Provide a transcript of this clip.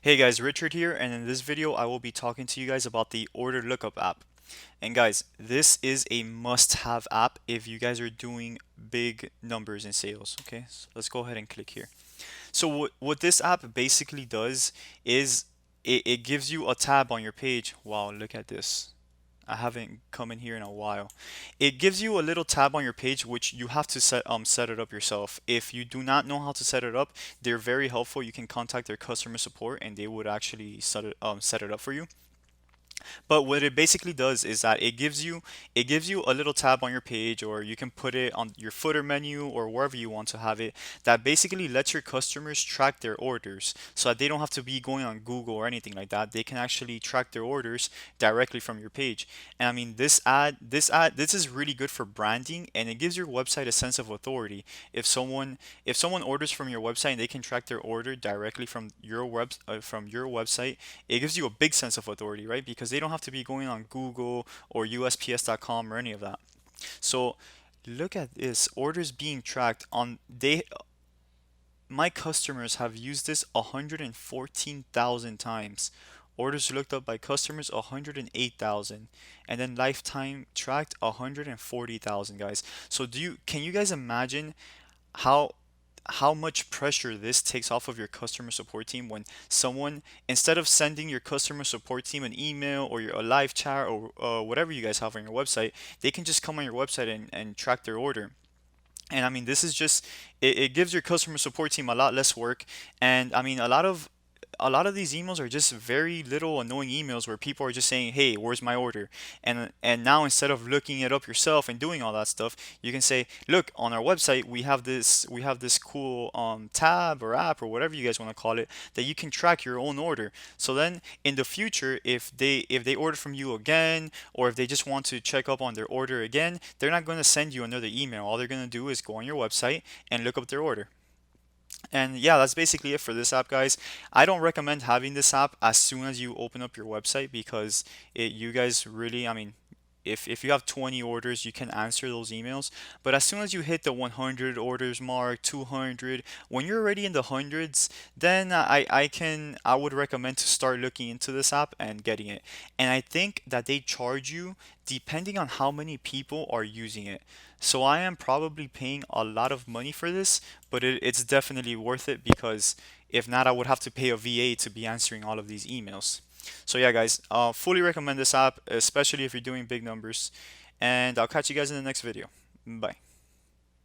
Hey guys, Richard here, and in this video I will be talking to you guys about the Order Lookup app. And guys, this is a must-have app if you guys are doing big numbers in sales. Okay, so let's go ahead and click here. So what this app basically does is it gives you a tab on your page. Wow, look at this. I haven't come in here in a while. It gives you a little tab on your page which you have to set it up yourself. If you do not know how to set it up, they're very helpful. You can contact their customer support and they would actually set it up for you. But what it basically does is that it gives you a little tab on your page, or you can put it on your footer menu or wherever you want to have it, that basically lets your customers track their orders so that they don't have to be going on Google or anything like that. They can actually track their orders directly from your page. And I mean this is really good for branding, and it gives your website a sense of authority. If someone orders from your website and they can track their order directly from your website, it gives you a big sense of authority, right? Because they don't have to be going on Google or USPS.com or any of that. So look at this, orders being tracked on they my customers have used this 114,000 times. Orders looked up by customers 108,000, and then lifetime tracked 140,000, guys. So can you guys imagine how how much pressure this takes off of your customer support team when someone, instead of sending your customer support team an email or a live chat or whatever you guys have on your website, they can just come on your website and track their order. And I mean, this is just it gives your customer support team a lot less work. And I mean, a lot of these emails are just very little annoying emails where people are just saying, "Hey, where's my order?" And now, instead of looking it up yourself and doing all that stuff, you can say, "Look, on our website we have this cool tab or app or whatever you guys want to call it, that you can track your own order." So then in the future, if they order from you again, or if they just want to check up on their order again, they're not going to send you another email. All they're going to do is go on your website and look up their order. And yeah, that's basically it for this app, guys. I don't recommend having this app as soon as you open up your website, because you guys really, I mean, if you have 20 orders, you can answer those emails. But as soon as you hit the 100 orders mark, 200, when you're already in the hundreds, then I would recommend to start looking into this app and getting it. And I think that they charge you depending on how many people are using it. So I am probably paying a lot of money for this, but it's definitely worth it, because if not, I would have to pay a VA to be answering all of these emails. So yeah, guys, fully recommend this app, especially if you're doing big numbers. And I'll catch you guys in the next video. Bye.